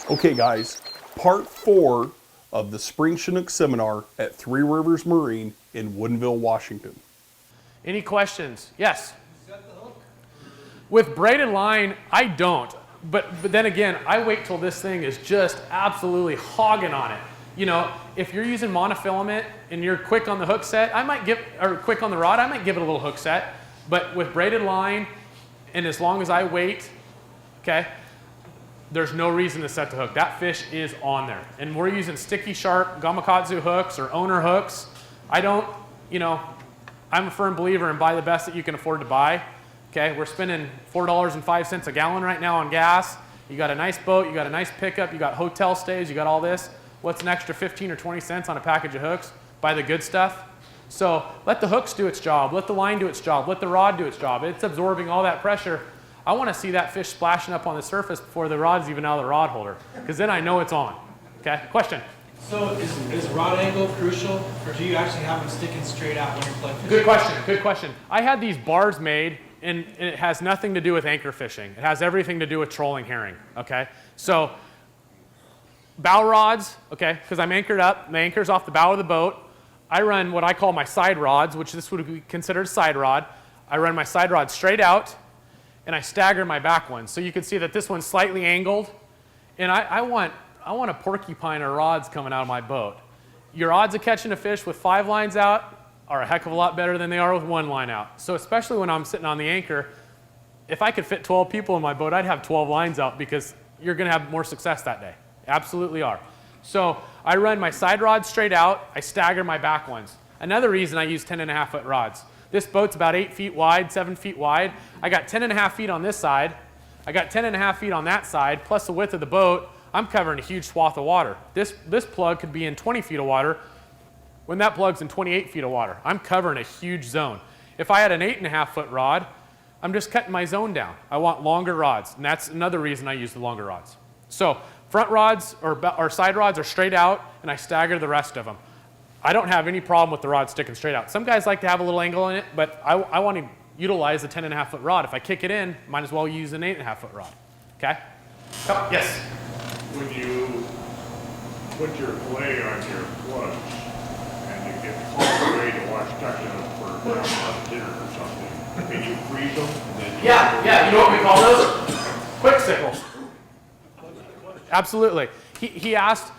Okay guys, part 4 of the Spring Chinook seminar at Three Rivers Marine in Woodinville, Washington. Any questions? Yes? Set the hook. With braided line, I don't. But then again, I wait till this thing is just absolutely hogging on it. You know, if you're using monofilament and you're quick on the hook set, or quick on the rod, I might give it a little hook set. But with braided line, and as long as I wait, okay, there's no reason to set the hook. That fish is on there. And we're using sticky sharp gamakatsu hooks or owner hooks. I don't, you know, I'm a firm believer in buy the best that you can afford to buy. Okay, we're spending $4.05 a gallon right now on gas. You got a nice boat, you got a nice pickup, you got hotel stays, you got all this. What's an extra 15 or 20 cents on a package of hooks? Buy the good stuff. So let the hooks do its job, let the line do its job, let the rod do its job. It's absorbing all that pressure. I want to see that fish splashing up on the surface before the rod's even out of the rod holder, because then I know it's on. Okay, question? So is rod angle crucial, or do you actually have them sticking straight out when you're playing fishing? Good question, good question. I had these bars made, and it has nothing to do with anchor fishing. It has everything to do with trolling herring, okay? So bow rods, okay, because I'm anchored up, my anchor's off the bow of the boat. I run what I call my side rods, which this would be considered a side rod. I run my side rod straight out, and I stagger my back ones. So you can see that this one's slightly angled, and I want a porcupine of rods coming out of my boat. Your odds of catching a fish with 5 lines out are a heck of a lot better than they are with 1 line out. So especially when I'm sitting on the anchor, if I could fit 12 people in my boat, I'd have 12 lines out, because you're gonna have more success that day. Absolutely are. So I run my side rods straight out, I stagger my back ones. Another reason I use 10.5-foot rods. This boat's about 8 feet wide, 7 feet wide. I got 10.5 feet on this side. I got 10.5 feet on that side, plus the width of the boat. I'm covering a huge swath of water. This plug could be in 20 feet of water when that plug's in 28 feet of water. I'm covering a huge zone. If I had an 8.5-foot rod, I'm just cutting my zone down. I want longer rods, and that's another reason I use the longer rods. So front rods or side rods are straight out, and I stagger the rest of them. I don't have any problem with the rod sticking straight out. Some guys like to have a little angle in it, but I want to utilize a 10.5-foot rod. If I kick it in, might as well use an 8.5-foot rod. Okay? Yes? When you put your clay on your plug and you get called away to watch touchdown for dinner or something, can you freeze them? And then Yeah, you know what we call those? Quick sickles. Absolutely. He asked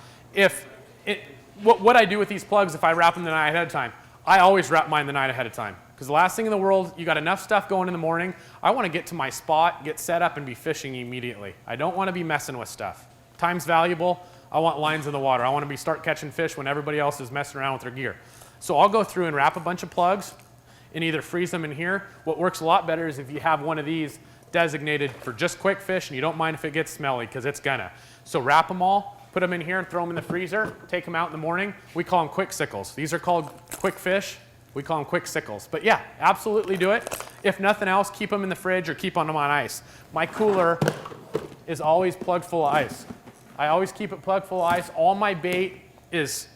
what I do with these plugs if I wrap them the night ahead of time. I always wrap mine the night ahead of time, because the last thing in the world, you got enough stuff going in the morning. I want to get to my spot, get set up, and be fishing immediately. I don't want to be messing with stuff. Time's valuable. I want lines in the water. I want to start catching fish when everybody else is messing around with their gear. So I'll go through and wrap a bunch of plugs and either freeze them in here. What works a lot better is if you have one of these designated for just quick fish, and you don't mind if it gets smelly, because it's gonna. So wrap them all, put them in here, and throw them in the freezer, take them out in the morning. We call them quick sickles. These are called quick fish. We call them quick sickles. But yeah, absolutely do it. If nothing else, keep them in the fridge or keep them on ice. My cooler is always plugged full of ice. I always keep it plugged full of ice. All my bait is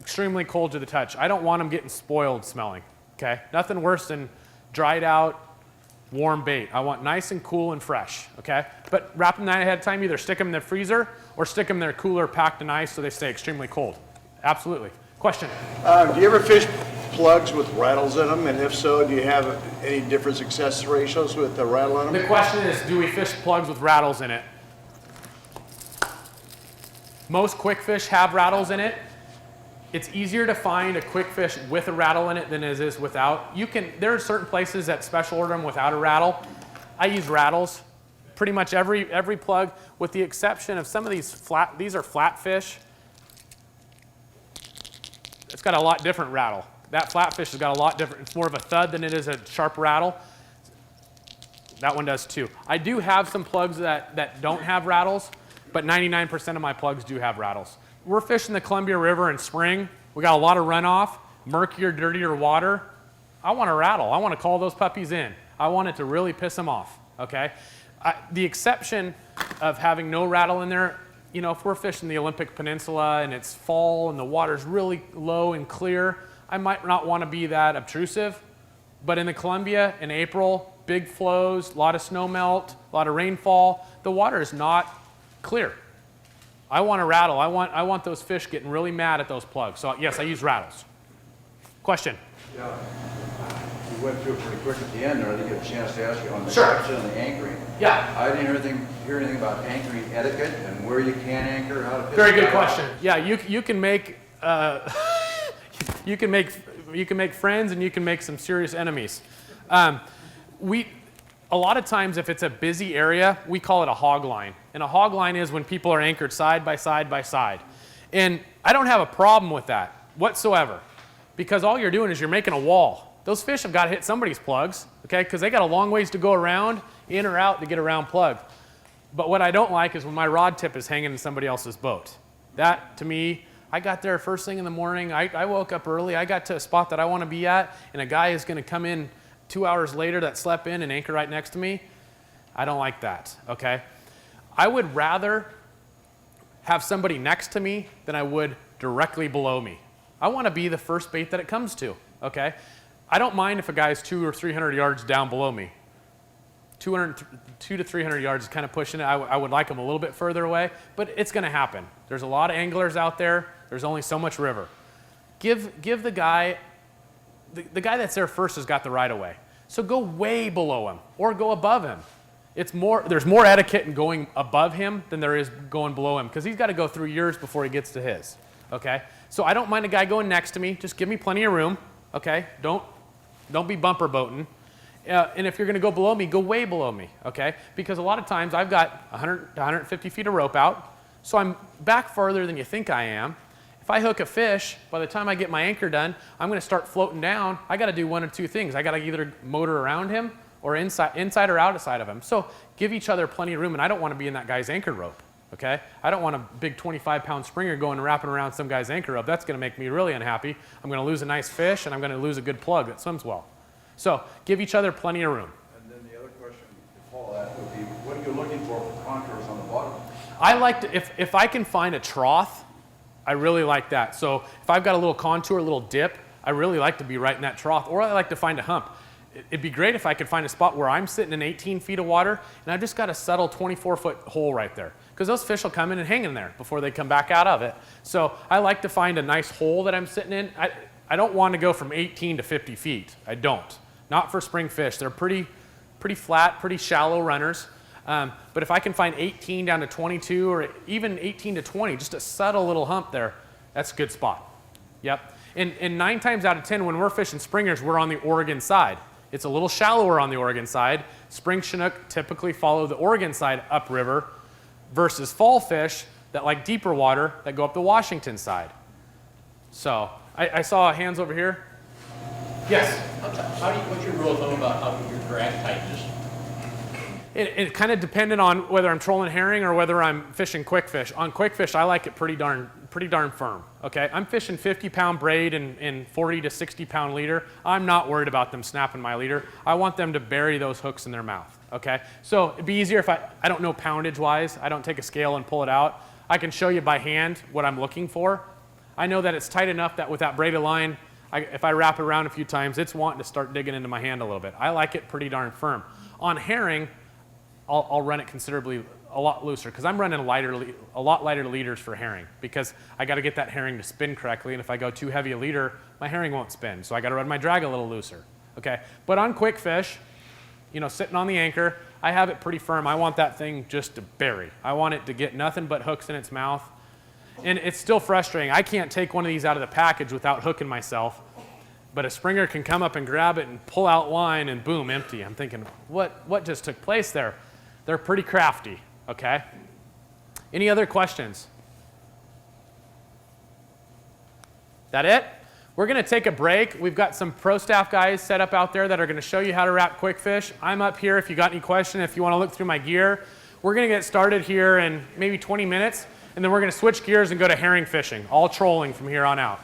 extremely cold to the touch. I don't want them getting spoiled smelling, okay? Nothing worse than dried out, warm bait. I want nice and cool and fresh, okay? But wrap them the night ahead of time. Either stick them in the freezer or stick them in their cooler packed in ice so they stay extremely cold. Absolutely. Question? Do you ever fish plugs with rattles in them? And if so, do you have any different success ratios with the rattle in them? The question is, do we fish plugs with rattles in it? Most quick fish have rattles in it. It's easier to find a quick fish with a rattle in it than it is without. There are certain places that special order them without a rattle. I use rattles. Pretty much every plug, with the exception of some of these are flat fish. It's got a lot different rattle. That flatfish has got a lot different. It's more of a thud than it is a sharp rattle. That one does too. I do have some plugs that don't have rattles, but 99% of my plugs do have rattles. We're fishing the Columbia River in spring. We got a lot of runoff, murkier, dirtier water. I want a rattle. I want to call those puppies in. I want it to really piss them off, okay? The exception of having no rattle in there, you know, if we're fishing the Olympic Peninsula and it's fall and the water's really low and clear, I might not want to be that obtrusive. But in the Columbia in April, big flows, a lot of snow melt, a lot of rainfall, the water is not clear. I want a rattle. I want those fish getting really mad at those plugs. So yes, I use rattles. Question? Yeah. You went through it pretty quick at the end there. I didn't get a chance to ask you on the Sure. caption and the anchoring. Yeah. I didn't hear anything about anchoring etiquette and where you can anchor, how to fish. Very it good out. question. Yeah, you can make you can make friends and you can make some serious enemies. A lot of times if it's a busy area, we call it a hog line. And a hog line is when people are anchored side by side by side. And I don't have a problem with that whatsoever, because all you're doing is you're making a wall. Those fish have got to hit somebody's plugs, okay? Because they got a long ways to go around, in or out, to get around plug. But what I don't like is when my rod tip is hanging in somebody else's boat. That, to me, I got there first thing in the morning. I woke up early. I got to a spot that I want to be at, and a guy is going to come in 2 hours later that slept in and anchor right next to me. I don't like that, okay? I would rather have somebody next to me than I would directly below me. I want to be the first bait that it comes to, okay? I don't mind if a guy's 200 or 300 yards down below me. 200 to 300 yards is kind of pushing it. I would like them a little bit further away, but it's going to happen. There's a lot of anglers out there. There's only so much river. Give the guy, the guy that's there first has got the right of way. So go way below him or go above him. There's more etiquette in going above him than there is going below him, because he's got to go through yours before he gets to his, okay? So I don't mind a guy going next to me. Just give me plenty of room, okay? Don't be bumper boating. And if you're going to go below me, go way below me, okay? Because a lot of times I've got 100 to 150 feet of rope out, so I'm back farther than you think I am. If I hook a fish, by the time I get my anchor done, I'm going to start floating down. I got to do one of two things. I got to either motor around him or inside or outside of him. So give each other plenty of room, and I don't want to be in that guy's anchor rope, okay? I don't want a big 25-pound springer going and wrapping around some guy's anchor rope. That's going to make me really unhappy. I'm going to lose a nice fish, and I'm going to lose a good plug that swims well. So give each other plenty of room. And then the other question to follow that would be, what are you looking for contours on the bottom? I like to, if I can find a trough, I really like that. So if I've got a little contour, a little dip, I really like to be right in that trough, or I like to find a hump. It'd be great if I could find a spot where I'm sitting in 18 feet of water and I've just got a subtle 24-foot hole right there, because those fish will come in and hang in there before they come back out of it. So I like to find a nice hole that I'm sitting in. I don't want to go from 18 to 50 feet. I don't. Not for spring fish. They're pretty flat, pretty shallow runners. But if I can find 18 down to 22 or even 18 to 20, just a subtle little hump there, that's a good spot. Yep. And 9 times out of 10, when we're fishing springers, we're on the Oregon side. It's a little shallower on the Oregon side. Spring Chinook typically follow the Oregon side upriver versus fall fish that like deeper water that go up the Washington side. So I saw hands over here. Yes? What's your rule of thumb about how your drag tightness? It kind of depended on whether I'm trolling herring or whether I'm fishing quick fish. On quick fish, I like it pretty darn firm, okay? I'm fishing 50-pound braid and 40 to 60-pound leader. I'm not worried about them snapping my leader. I want them to bury those hooks in their mouth, okay? So it'd be easier if I don't know poundage-wise. I don't take a scale and pull it out. I can show you by hand what I'm looking for. I know that it's tight enough that with that braided line, if I wrap it around a few times, it's wanting to start digging into my hand a little bit. I like it pretty darn firm. On herring, I'll run it considerably a lot looser, because I'm running a lot lighter leaders for herring, because I got to get that herring to spin correctly, and if I go too heavy a leader, my herring won't spin. So I got to run my drag a little looser. Okay, but on quick fish, you know, sitting on the anchor, I have it pretty firm. I want that thing just to bury. I want it to get nothing but hooks in its mouth. And it's still frustrating. I can't take one of these out of the package without hooking myself. But a springer can come up and grab it and pull out line and boom, empty. I'm thinking, what just took place there? They're pretty crafty, okay? Any other questions? That it? We're gonna take a break. We've got some pro staff guys set up out there that are gonna show you how to wrap quick fish. I'm up here if you got any question, if you wanna look through my gear. We're gonna get started here in maybe 20 minutes, and then we're gonna switch gears and go to herring fishing, all trolling from here on out.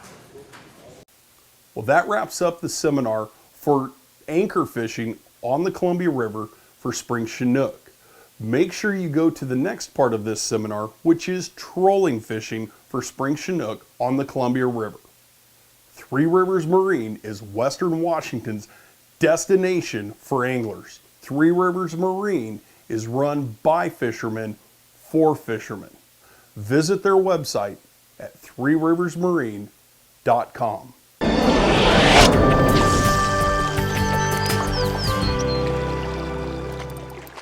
Well, that wraps up the seminar for anchor fishing on the Columbia River for Spring Chinook. Make sure you go to the next part of this seminar, which is trolling fishing for Spring Chinook on the Columbia River. Three Rivers Marine is Western Washington's destination for anglers. Three Rivers Marine is run by fishermen for fishermen. visit their website at threeriversmarine.com.